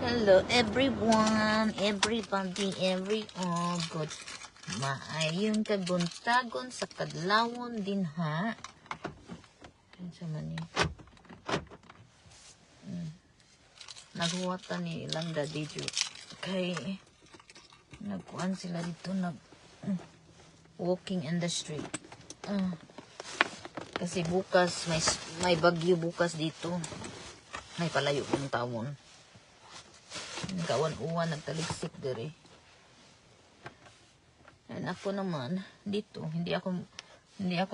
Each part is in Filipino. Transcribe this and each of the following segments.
Hello everyone, everybody, good. Maayong kabuntagon sa kadlawon din ha. Ano sa man ni? Naghuwata ni ilang dadidyo. Kay nagkuhan sila dito, walking in the street. Kasi bukas, may bagyo bukas dito. May palayo ng tawon. Kawan-uwan nagtaligsik dere. And ako naman dito, hindi ako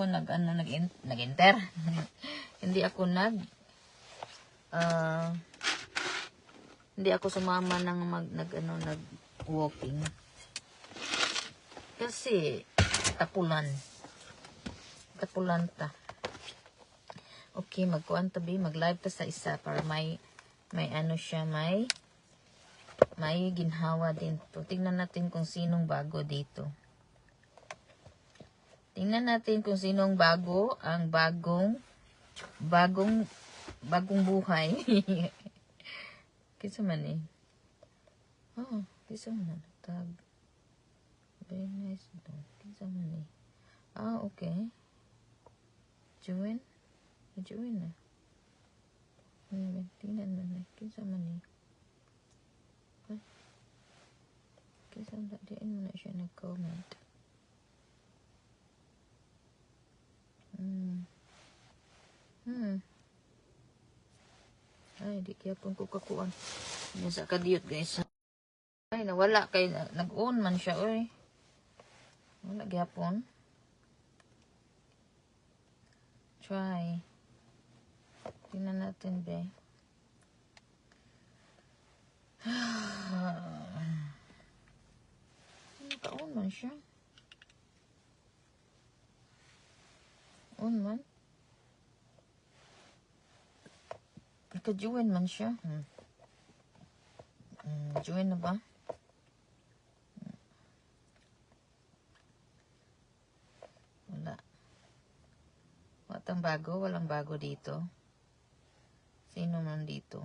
nag-enter. Hindi ako sumama ng nag-walking. Kasi tapulan ta. Okay, mag-live ta sa isa para may ginhawa din to. Tingnan natin kung sinong bago dito. Tingnan natin kung sinong bago, ang bagong buhay. Kisa man eh. Oh, kisa man tag. Very nice to. Kisa man eh. Okay. Join na. Tingnan man eh. Kisa man eh. Kasi diyan mo na siya nag-comment. Ay, di kaya pong kukakuan. Yan sa kadiyot, guys. Ay, nawala kay nag-on man siya, oy. Wala gyapon. Try. Tingnan natin, be. On man siya. On man. Naka-join man siya. Join na ba? Wala. Walang bago dito. Sino man dito?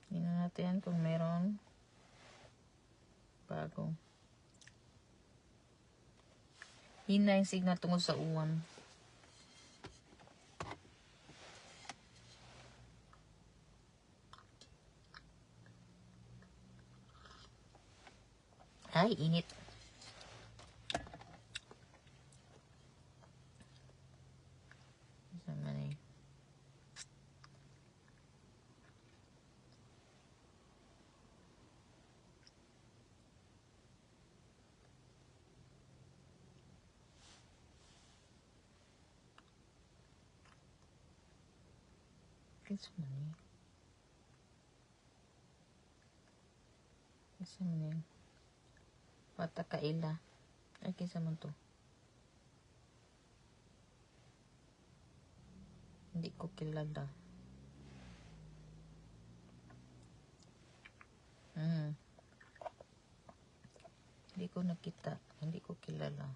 Tingnan natin kung meron bago. Hina yung signal tungkol sa uwan. Ay, init. Kisa man eh. Wata kaila. Ay, kisa man to. Hindi ko kilala. Hindi ko nakita. Hindi ko kilala.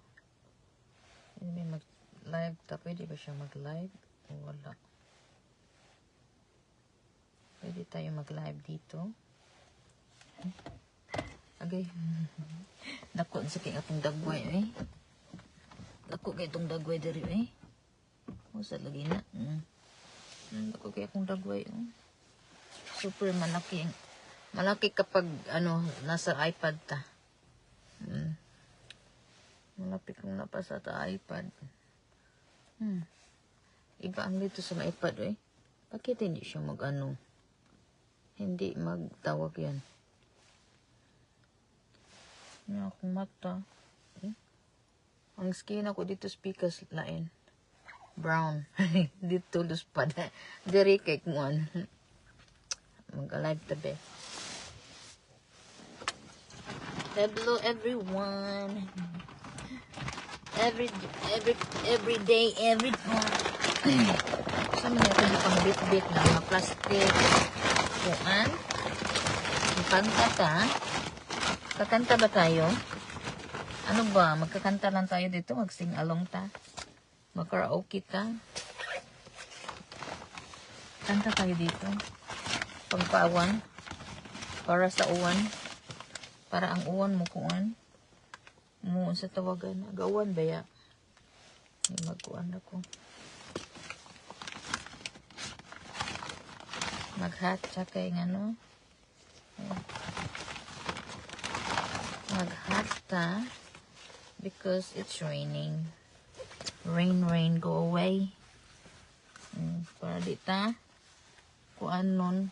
May mag-live ta. Pwede ba siya mag-live? O wala. Pwede tayo mag-live dito. Agay. Dako sa kay atong dagway eh. Dako kay itong dagway diri eh. Usa lagi na. Dako kay akong dagway oh. Super malaki. Malaki kapag nasa iPad ta. Malapit kong napasa ta iPad. Iba ang dito sa iPad eh. Bakit hindi siya hindi magtawag yan. Yan akong mata. Ang skin ako dito speakers lain. Brown. Dito luspad. Dari kay kuan. Mag-live tabi. Hello everyone. Every day, every time. Saan mo natin pang bit-bit na mga plastic. Kuan. Kanta ta. Kakanta ba tayo? Ano ba? Magkakanta lang tayo dito. Mag-sing along ta. Mag-karaoke ta. Kanta tayo dito. Pagpaawan. Para sa uwan. Para ang uwan mo kuan. Mo sa tawagan. Agawan ba ya? Magkuan ako. Maghat tsaka yung ano. Maghata because it's raining. Rain, rain, go away. Para dita kuan nun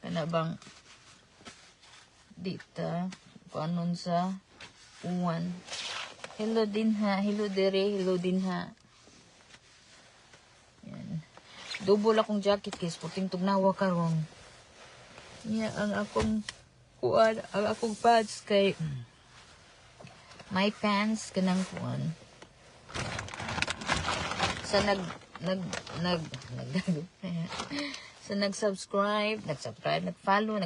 kana bang dita kuan nun sa uwan. Hello din ha, hello dere, hello din ha. Yan. Double akong jacket guys, puting tugnawa karon. Yeah, ang akong kuan, ang akong pants kay my pants kanang kuan. Sa sa nag-subscribe, nag-follow,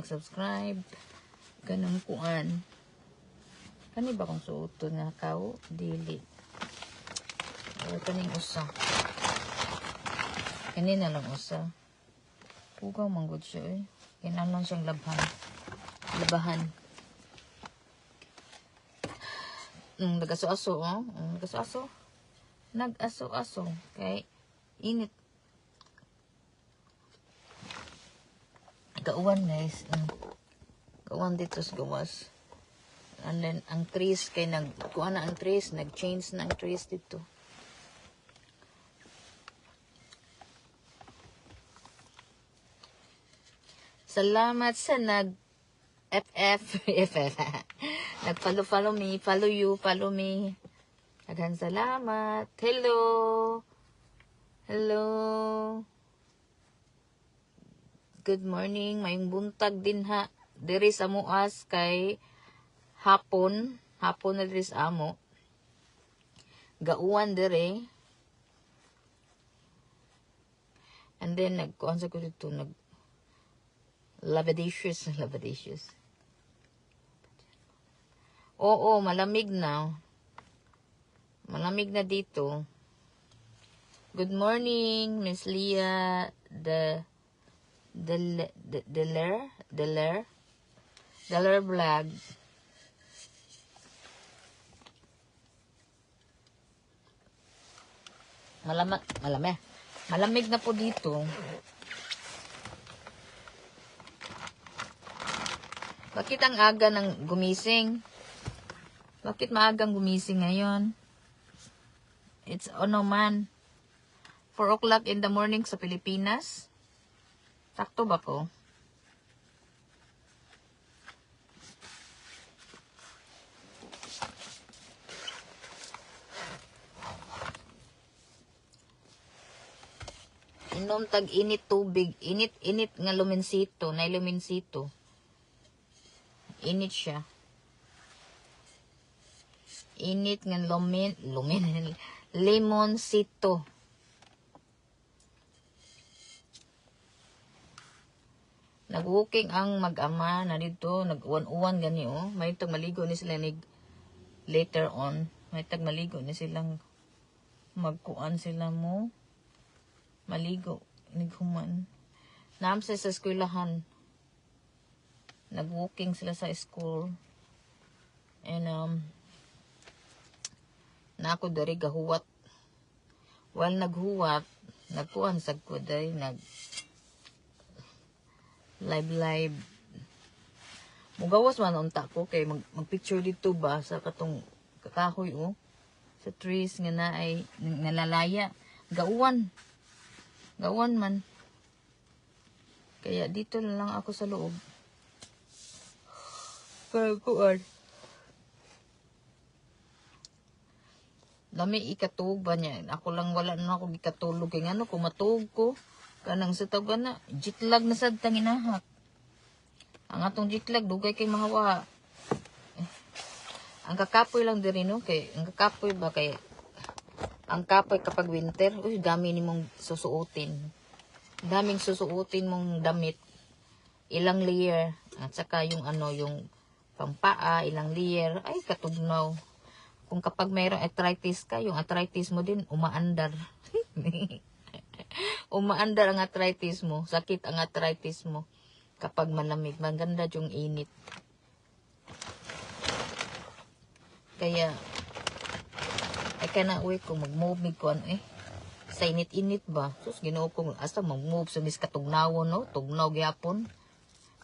kanang kuan. Kani ba kung suoton nga kao? Dili. O kaning usa. Kani na lang usa. Pugaw manggod siya eh. Kinanon siyang labahan. Nag-aso-aso, oh. Nag-aso-aso. Nag-aso-aso. Kay init. Kauwan guys. Kauwan dito sa gawas. And then, ang trees, kay kuha na ang trees, nag-change na ang trees dito. Salamat sa FF. Nag-follow me, follow you, follow me. Aghan salamat. Hello. Hello. Good morning. Mayong buntag din ha. Diri sa muas kay hapon na diri sa amo. Gauwan diri. And then nagkuan sa ko dito lavadicious. Oo, malamig na. Malamig na dito. Good morning, Miss Leah, Deler vlog. Malamig na po dito. Bakit ang aga ng gumising? Bakit maagang gumising ngayon? It's ano man. 4 o'clock in the morning sa Pilipinas. Sakto ba ko? Inom tag init tubig. Init nga luminsito. Na luminsito. Init siya. Init nga lemonsito. Nag-walking ang mag-ama na dito, nag-uwan-uwan gani oh. May tag maligo ni sila later on. May tag maligo ni silang magkuan sila mo. Maligo, naghuman. Naam sa eskwelahan. Nag-walking sila sa school. And na ako dari gahuwat. While naghuwat, nagkuhan sa ko dari live. Mugawas man unta ko kay magpicture dito ba sa katong kakahoy oh. Sa trees nga na ay nalalaya. Gauwan man. Kaya dito na lang ako sa loob. Kuan. Lami ikatug ba niya. Ako lang wala na ako ikatulog. Kaya ano, kung matug ko, kanang sa tawag na, jitlag na sa tanginahak. Ang atong jitlag, dugay kay mga wa. Ang kakapoy lang din no? Kay, ang kakapoy ba kay, ang kapoy kapag winter, dami ni mong susuotin. Daming susuotin mong damit. Ilang layer. At saka yung ano, yung pampaa, ilang layer. Ay, katugnaw. Kung kapag mayroong arthritis ka, yung arthritis mo din umaandar. Umaandar ang arthritis mo. Sakit ang arthritis mo. Kapag malamig, maganda yung init. Kaya, ay kanaway ko, mag-move ko ano eh. Sa init-init ba? Sus, ginoo ko, asa mag-move sa mis katugnaw, no? Tugnaw gyapon.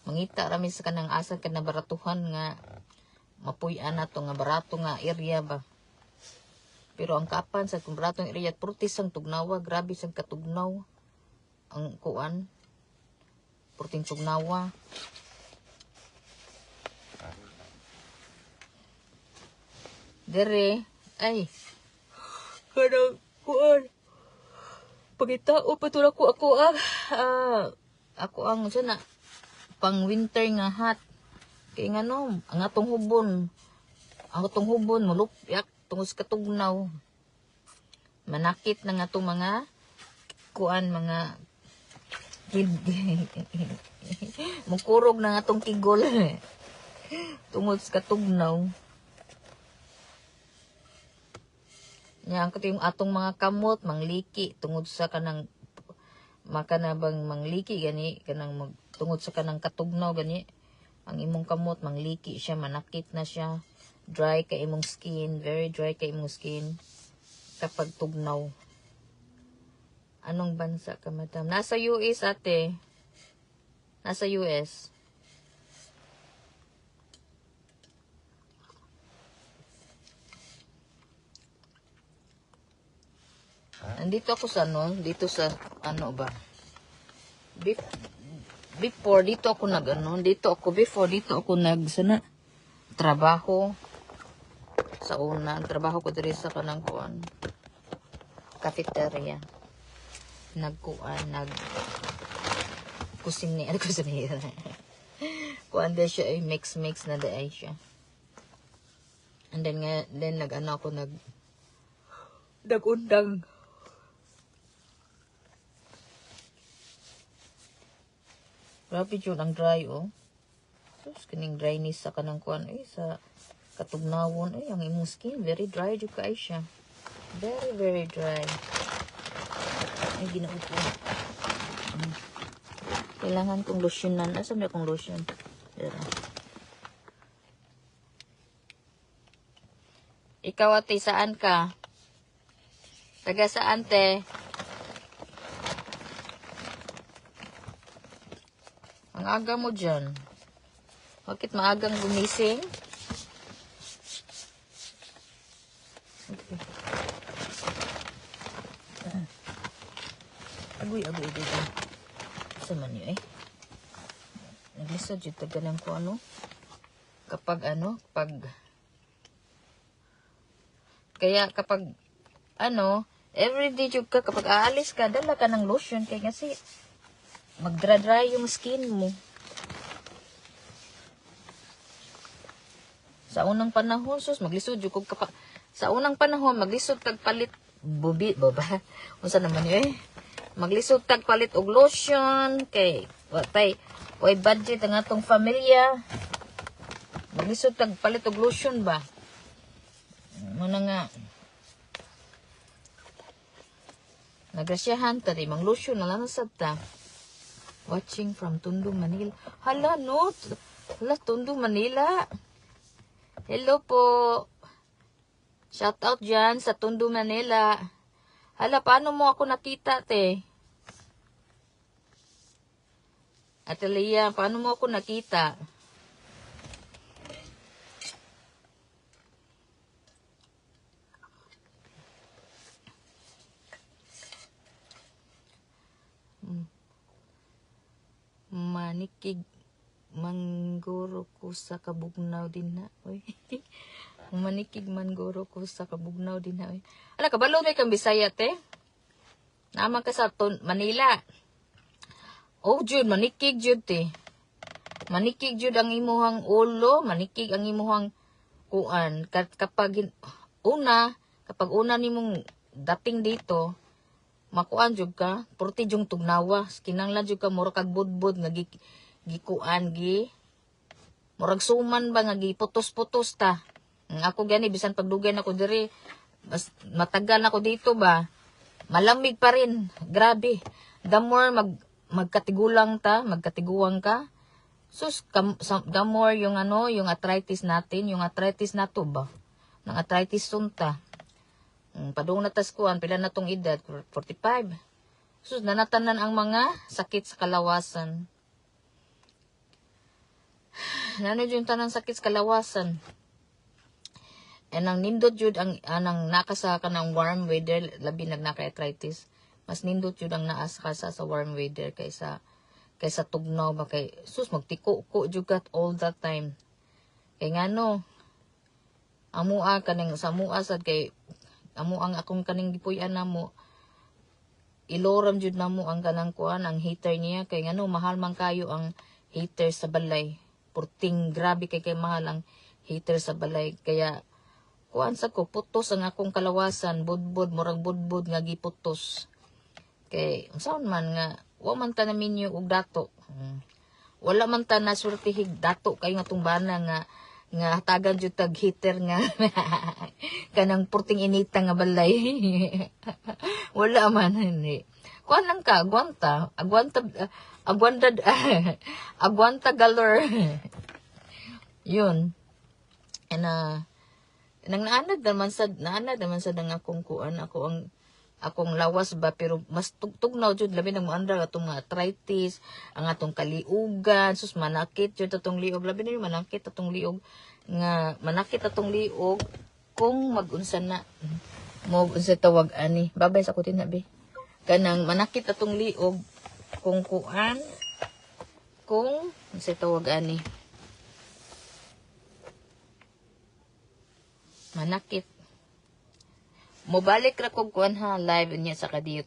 Mangita rami sa kanang asa ka na baratuhan nga, mapuyan na to nga barato nga area ba. Pero ang kapan sa kung baratong area, purtis ang tugnawa, grabe sa katugnaw. Ang kuan, purting tugnawa. Dere, ay, kanang kuan. Pagitao patula ko ako ang sana pang winter nga hat. Kay ngano, ang atong hubon malupyak tungod sa katugnaw. Manakit na nga itong mga kuan, mga mukurog na nga itong kigol tungod sa katugnaw. Yan yung atong mga kamot mangliki tungod sa kanang makanabang mangliki gani kanang tungod sa kanang katugnaw gani ang imong kamot mangliki siya, manakit na siya, dry ka imong skin, very dry ka imong skin kapag tugnaw. Anong bansa ka, madam? Nasa US, ate. Nasa US. Nandito ako sa ano, dito sa ano ba? Before dito ako dito ako sana trabaho sa una. Trabaho ko diri sa kanang kuan cafeteria. Kusinera. Kuan din siya ay mix na daay siya. And then nag-ano ako nag-undang. Grabe yun ang dry, oh. Sus, kining dryness sa kanang kuan, sa katugnawon, ang imong skin, very dry yung kaay siya. Very, very dry. Ay, ginaupo. Kailangan kong lotionan. Asan na kong lotion? Pero. Ikaw, ate, saan ka? Taga saan, te? Ang aga mo dyan. Bakit maagang gumising? Okay. Agoy. Sa man yun, Naglisod yung tagalan ko, kaya kapag, everyday yung kapag aalis ka, dala ka ng lotion, kaya kasi, magdra-dry yung skin mo. Sa unang panahon, maglisod yung sa unang panahon, maglisod kag palit, unsa naman yun, maglisod tag palit og lotion, kay, way budget ang atong pamilya, maglisod tag palit og lotion ba? Muna nga, nagrasyahan, tadi, mang lotion na lang sa ta. Watching from Tondo, Manila. Hala, Tondo, Manila. Hello po. Shout out dyan sa Tondo, Manila. Hala, paano mo ako nakita, te? Ate Leia, paano mo ako nakita? Manikig mangguro ko sa kabugnaw din na. Manikig mangguro ko sa kabugnaw din na. Ala, kabalo may kang Bisaya, te? Naman ka sa Manila. Oh, Jud, manikig, Jud, te. Manikig, Jud, ang imuhang ulo. Manikig ang imuhang kuan. Kapag una nimong dating dito, makuan jud ka, purti jung tugnawa, kinanglan jud ka mura kag budbud nga gikuan murag suman ba nga giputos-putos ta. Ako gani bisan pagdugay na ko diri, mas matagal na ko dito ba. Malamig pa rin. Grabe. The more magkatigulang magkatiguang ka. Sus, the more yung yung arthritis natin, yung arthritis na to ba? Nang arthritis sunta. Padung natas kuan, pila na tong edad, 45. Sus, nanatanan ang mga sakit sa kalawasan. Ano yung tanang sakit sa kalawasan? Ang nindot jud ang nakasa ka ng warm weather, labi naka-arthritis. Mas nindot jud ang naas ka sa warm weather kaysa tugnaw ba kay sus magtiko-ko jugat all the time. Kay ngano amua kaning sa mua sad kay amo ang akong kaning gipuy-an namo iloram jud namo ang kanang kuan ang heater niya kay ngano mahal man kayo ang heater sa balay. Purting grabe kay mahal ang heater sa balay kaya kuan sa ko putos ang akong kalawasan budbud murag budbud nga giputos. Kay unsaon man nga wa man ta namin og dato. Wala man ta na surtihig dato kay nga tumbana nga hatagan jud tag heater nga kanang purting inita nga balay. Wala man ni. Kuan lang ka agwanta galor. Yun. Nang naanad naman sa ang akong kuan akong lawas ba pero mas tugnaw jud labi nang moandar atong arthritis ang atong kaliugan sus manakit jud atong liog labi na manakit atong liog kung magunsa na mo unsa tawag ani babay sa ko tinabi kanang manakit atong liog kung unsa tawag ani manakit. Mobalik ra kog kuan ha live niya sa kadiyot.